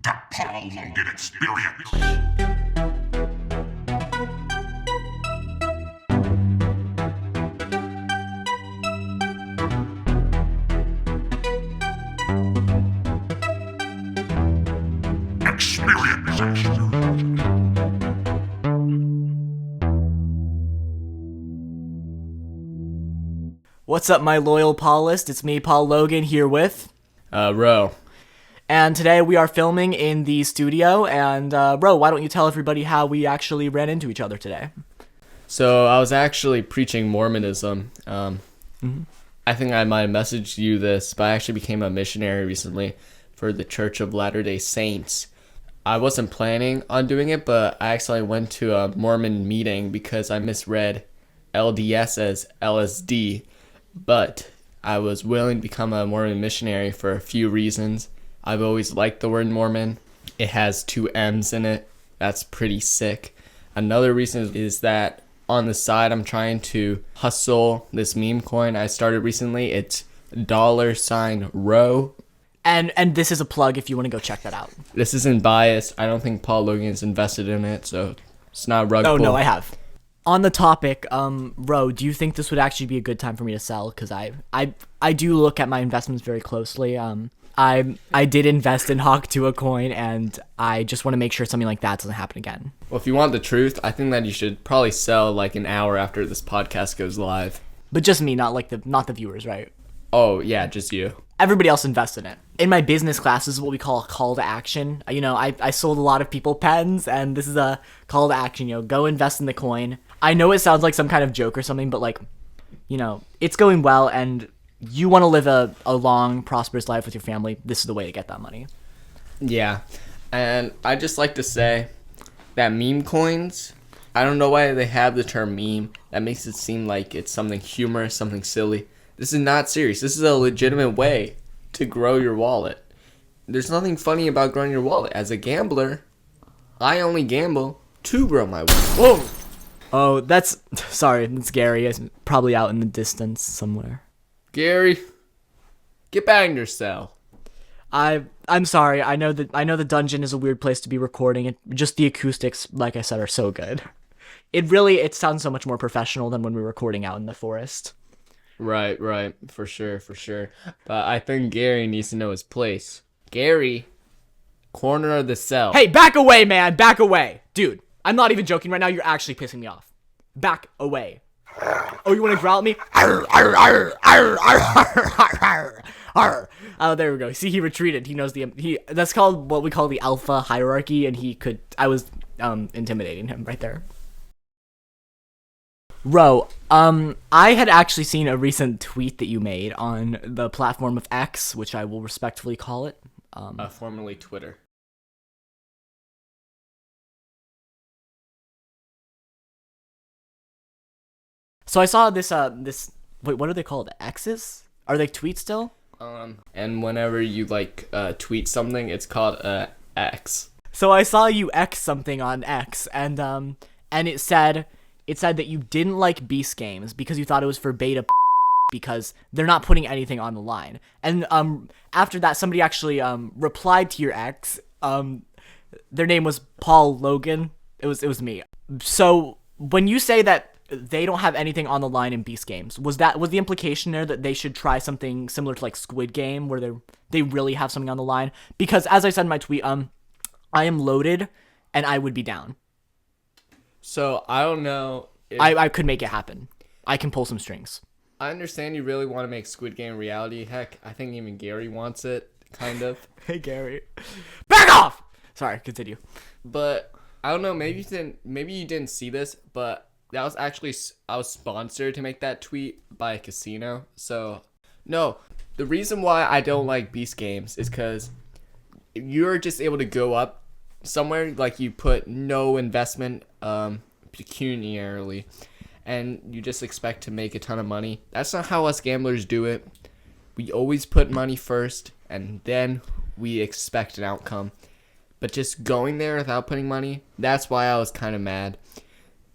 The Paul Logan Experience. Experience. What's up, my loyal Paulist? It's me, Paul Logan, here with... Ro. And today we are filming in the studio, and, Ro, why don't you tell everybody how we actually ran into each other today? So I was actually preaching Mormonism. I think I might have messaged you this, but I actually became a missionary recently for the Church of Latter-day Saints. I wasn't planning on doing it, but I actually went to a Mormon meeting because I misread LDS as LSD. But I was willing to become a Mormon missionary for a few reasons. I've always liked the word Mormon. It has 2 M's in it. That's pretty sick. Another reason is that on the side, I'm trying to hustle this meme coin I started recently. It's $Ro. And this is a plug if you want to go check that out. This isn't biased. I don't think Paul Logan's invested in it, so it's not a rug pull. Oh, no, I have. On the topic, Ro, do you think this would actually be a good time for me to sell? Because I do look at my investments very closely. I did invest in Hawk to a coin, and I just want to make sure something like that doesn't happen again. Well, if you want the truth, I think that you should probably sell like an hour after this podcast goes live. But just me, not the viewers, right? Oh, yeah, just you. Everybody else invest in it. In my business class, this is what we call a call to action. You know, I sold a lot of people pens, and this is a call to action. You know, go invest in the coin. I know it sounds like some kind of joke or something, but like, you know, it's going well, and you want to live a long, prosperous life with your family. This is the way to get that money. Yeah, and I just like to say that meme coins, I don't know why they have the term meme. That makes it seem like it's something humorous, something silly. This is not serious. This is a legitimate way to grow your wallet. There's nothing funny about growing your wallet. As a gambler, I only gamble to grow my wallet. Whoa! Oh, that's Gary. He's probably out in the distance somewhere. Gary, get back in your cell. I'm sorry. I know the dungeon is a weird place to be recording it. Just the acoustics, like I said, are so good. It sounds so much more professional than when we're recording out in the forest. Right, for sure. But I think Gary needs to know his place. Gary, corner of the cell. Hey, back away, man! Back away! Dude, I'm not even joking right now. You're actually pissing me off. Back away. Oh, you want to growl at me? Oh, there we go. See, he retreated. He knows that's called what we call the alpha hierarchy, and I was intimidating him right there. Ro, I had actually seen a recent tweet that you made on the platform of X, which I will respectfully call it. Formerly Twitter. So I saw this, wait, what are they called? X's? Are they tweets still? And whenever you, tweet something, it's called, X. So I saw you X something on X, and it said that you didn't like Beast Games because you thought it was for beta because they're not putting anything on the line. And, after that, somebody actually, replied to your X, their name was Paul Logan. It was me. So, when you say that they don't have anything on the line in Beast Games, was the implication there that they should try something similar to like Squid Game where they really have something on the line? Because as I said in my tweet, I am loaded and I would be down. So I don't know if... I could make it happen. I can pull some strings. I understand you really want to make Squid Game reality. Heck, I think even Gary wants it, kind of. Hey Gary. Back off! Sorry, continue. But I don't know, maybe you didn't see this, but that was actually, I was sponsored to make that tweet by a casino. So, no, the reason why I don't like Beast Games is because you're just able to go up somewhere, like you put no investment pecuniarily, and you just expect to make a ton of money. That's not how us gamblers do it. We always put money first, and then we expect an outcome. But just going there without putting money, that's why I was kind of mad.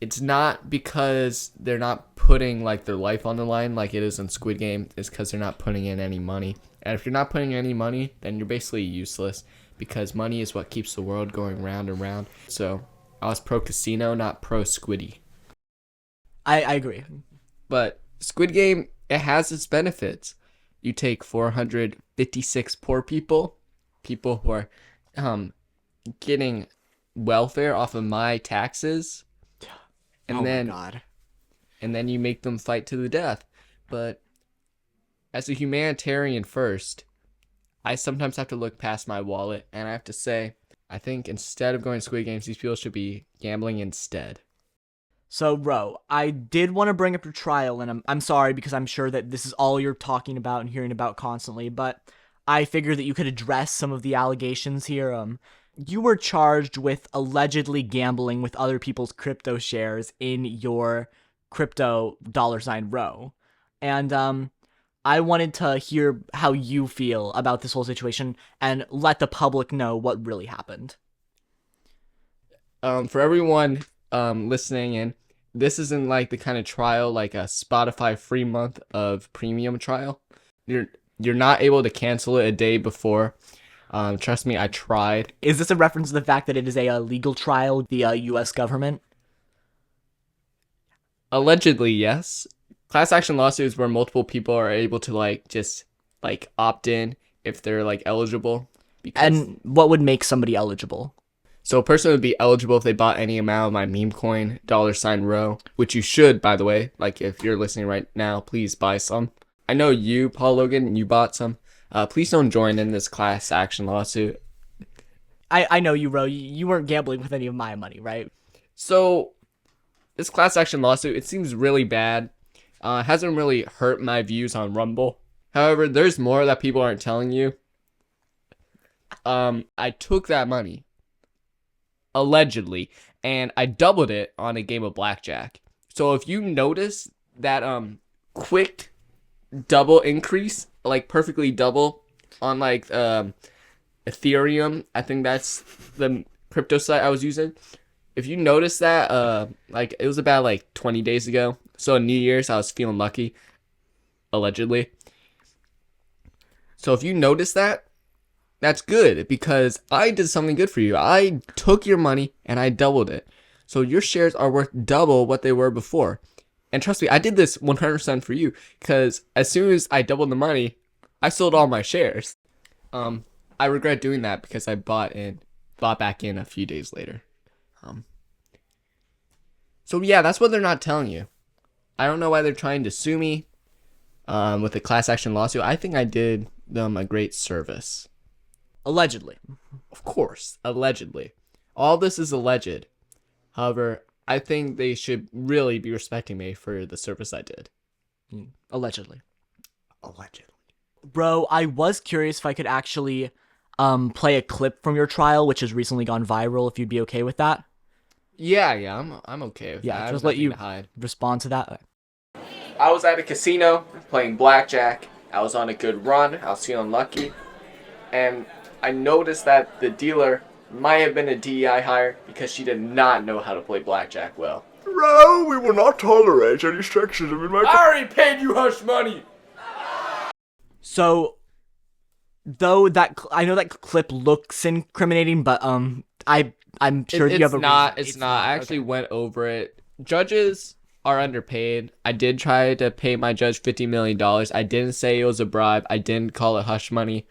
It's not because they're not putting their life on the line like it is in Squid Game. It's because they're not putting in any money. And if you're not putting any money, then you're basically useless. because money is what keeps the world going round and round. So I was pro casino, not pro Squiddy. I agree. But Squid Game, it has its benefits. You take 456 poor people who are getting welfare off of my taxes, and Oh then my God. and then you make them fight to the death. But as a humanitarian first, I sometimes have to look past my wallet, and I have to say, I think instead of going to Squid Games, these people should be gambling instead. So, Ro, I did want to bring up your trial, and I'm sorry because I'm sure that this is all you're talking about and hearing about constantly, but I figured that you could address some of the allegations here. You were charged with allegedly gambling with other people's crypto shares in your crypto $Ro. And I wanted to hear how you feel about this whole situation and let the public know what really happened. For everyone listening in, this isn't like the kind of trial like a Spotify free month of premium trial. You're not able to cancel it a day before. Trust me, I tried. Is this a reference to the fact that it is a legal trial with the U.S. government? Allegedly, yes. Class action lawsuits where multiple people are able to like just like opt in if they're like eligible. And what would make somebody eligible? So a person would be eligible if they bought any amount of my meme coin, $Ro, which you should, by the way. Like, if you're listening right now, please buy some. I know you, Paul Logan, you bought some. Please don't join in this class action lawsuit. I know you, Ro. You weren't gambling with any of my money, right? So, this class action lawsuit, it seems really bad. It hasn't really hurt my views on Rumble. However, there's more that people aren't telling you. I took that money, allegedly, and I doubled it on a game of blackjack. So if you notice that quick double increase, like perfectly double on like Ethereum, I think that's the crypto site I was using. If you notice that, like it was about like 20 days ago. So on New Year's, I was feeling lucky, allegedly. So if you notice that, that's good because I did something good for you. I took your money and I doubled it. So your shares are worth double what they were before. And trust me, I did this 100% for you because as soon as I doubled the money, I sold all my shares. I regret doing that because I bought back in a few days later. So yeah, that's what they're not telling you. I don't know why they're trying to sue me with a class action lawsuit. I think I did them a great service. Allegedly. Of course, allegedly. All this is alleged. However, I think they should really be respecting me for the service I did. Allegedly. Allegedly. Bro, I was curious if I could actually play a clip from your trial, which has recently gone viral, if you'd be okay with that. Yeah, I'm okay with that. Yeah, I just have let you nothing to hide. respond to that. I was at a casino playing blackjack. I was on a good run. I was feeling lucky. And I noticed that the dealer might have been a DEI hire because she did not know how to play blackjack well. No, we will not tolerate any sexism in my... I already paid you hush money! So, though I know that clip looks incriminating, but I'm sure you have a reason. It's not. I actually went over it. Judges are underpaid. I did try to pay my judge $50 million. I didn't say it was a bribe. I didn't call it hush money.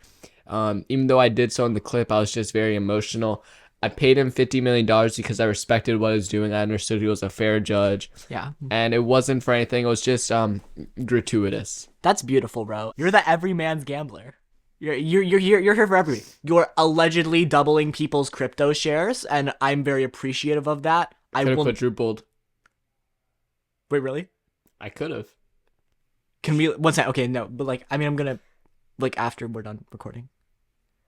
Even though I did so in the clip, I was just very emotional. I paid him $50 million because I respected what he was doing. I understood he was a fair judge. Yeah. And it wasn't for anything. It was just gratuitous. That's beautiful, bro. You're the everyman's gambler. You're here for everything. You're allegedly doubling people's crypto shares, and I'm very appreciative of that. I could have quadrupled. Wait, really? I could have. Can we? What's that? Okay, no, but like, I mean, I'm gonna after we're done recording.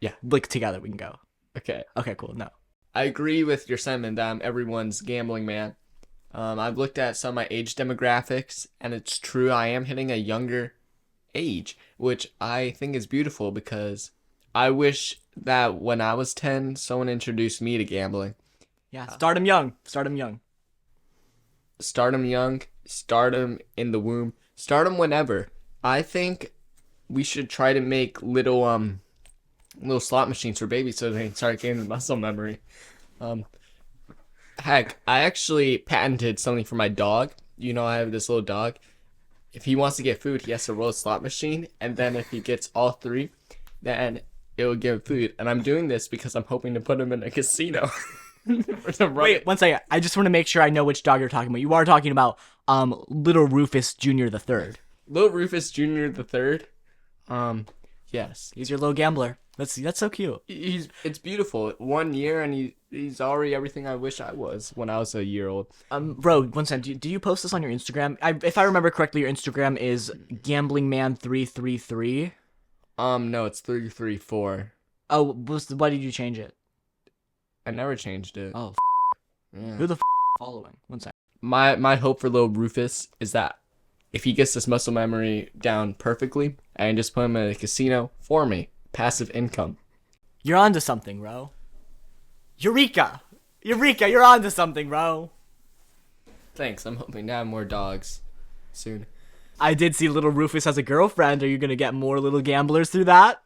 Yeah. Together we can go. Okay. Okay, cool. No. I agree with your sentiment that I'm everyone's gambling man. I've looked at some of my age demographics, and it's true I am hitting a younger age, which I think is beautiful because I wish that when I was 10, someone introduced me to gambling. Yeah, start 'em young. Start 'em young. Start 'em young, start 'em in the womb, start 'em whenever. I think we should try to make little little slot machines for babies so they can start gaining muscle memory. Heck, I actually patented something for my dog. You know, I have this little dog. If he wants to get food, he has to roll a slot machine, and then if he gets all 3, then it will give him food. And I'm doing this because I'm hoping to put him in a casino. Wait, 1 second. I just want to make sure I know which dog you're talking about. You are talking about Little Rufus Jr. the Third. Little Rufus Jr. the Third. Yes. He's your little gambler. That's so cute. It's beautiful. 1 year and he's already everything I wish I was when I was a year old. Bro, 1 second. Do you post this on your Instagram? If I remember correctly, your Instagram is gamblingman333. No, it's 334. Oh, why did you change it? I never changed it. Oh, Yeah. who the following? 1 second. My hope for little Rufus is that if he gets this muscle memory down perfectly, I can just put him in a casino for me. Passive income. You're onto something, bro. Eureka, you're onto something, bro. Thanks. I'm hoping to have more dogs soon. I did see Little Rufus has a girlfriend. Are you gonna get more little gamblers through that?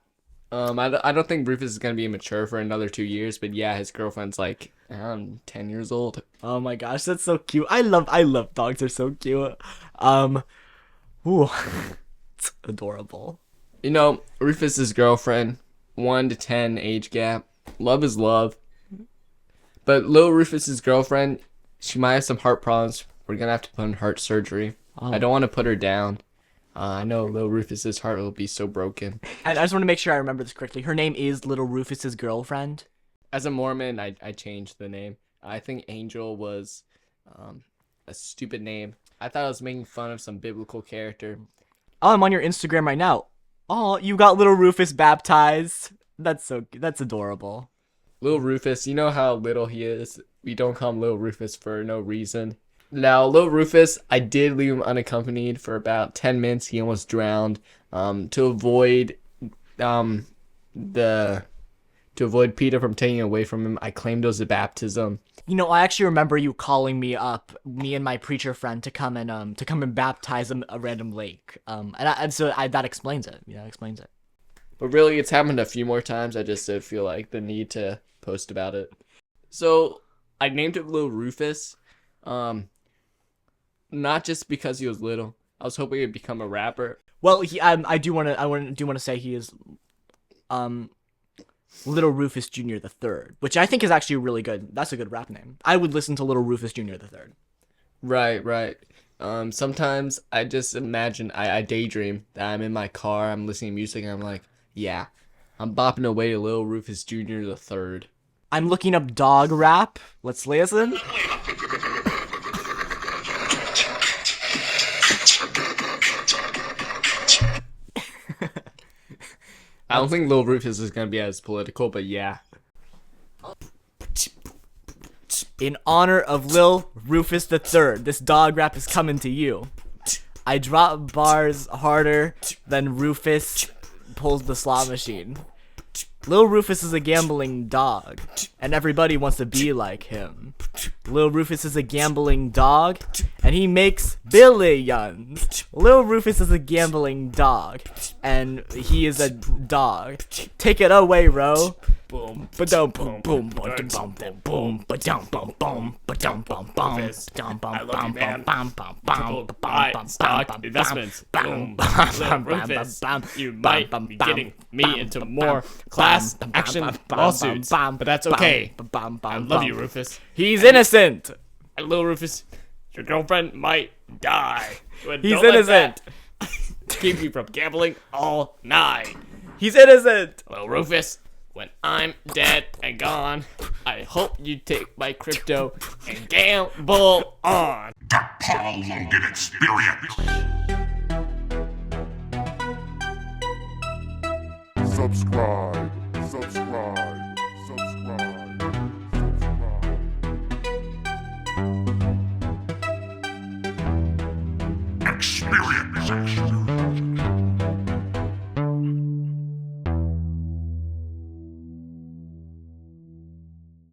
I don't think Rufus is gonna be mature for another 2 years, but yeah, his girlfriend's like around 10 years old. Oh my gosh, that's so cute. I love dogs. They're so cute. Ooh, it's adorable. You know, Rufus's girlfriend, 1 to 10 age gap. Love is love. But little Rufus's girlfriend, she might have some heart problems. We're gonna have to put in heart surgery. Oh. I don't want to put her down. I know little Rufus's heart will be so broken. And I just want to make sure I remember this correctly. Her name is Little Rufus's girlfriend. As a Mormon, I changed the name. I think Angel was a stupid name. I thought I was making fun of some biblical character. Oh, I'm on your Instagram right now. Oh, you got Little Rufus baptized. That's adorable. Little Rufus, you know how little he is? We don't call him Little Rufus for no reason. Now, Little Rufus, I did leave him unaccompanied for about 10 minutes. He almost drowned. To avoid Peter from taking it away from him, I claimed it was a baptism. You know, I actually remember you calling me up, me and my preacher friend, to come and baptize a random lake. That explains it. Yeah, that explains it. But really, it's happened a few more times. I just did feel like the need to post about it. So I named it Little Rufus, not just because he was little. I was hoping he'd become a rapper. Well, I do want to say he is, Little Rufus Jr. the Third, which I think is actually really good. That's a good rap name. I would listen to Little Rufus Jr. the Third. Right. Sometimes I just imagine, I daydream that I'm in my car, I'm listening to music, and I'm like, yeah, I'm bopping away to Little Rufus Jr. the Third. I'm looking up dog rap. Let's listen. I don't think Little Rufus is gonna be as political, but yeah. In honor of Lil Rufus the Third, this dog rap is coming to you. I drop bars harder than Rufus pulls the slot machine. Lil Rufus is a gambling dog, and everybody wants to be like him. Lil Rufus is a gambling dog, and he makes billions. Lil Rufus is a gambling dog, and he is a dog. Take it away, Ro. Boom, Ba-dum, boom, boom, ba-dum, boom, boom, boom, ba-dum, boom, boom, ba-dum, boom, boom, ba-dum, boom, I love you, man. bum, bum, bum, Triple bum, buy stock bum, investments. bum, Boom. bum, Little bum, Rufus, bum, you bum, might bum, be bum, getting me bum, into bum, more bum, class bum, action bum, bum, lawsuits, bum, but that's bum, okay. bum, bum, I love bum. you, Rufus. He's innocent. And Little Rufus, your girlfriend might die. But He's don't let innocent. that keep you from gambling all night. He's innocent. Little Rufus, when I'm dead and gone, I hope you take my crypto and gamble on. The Paul Logan Experience. Subscribe. Experience.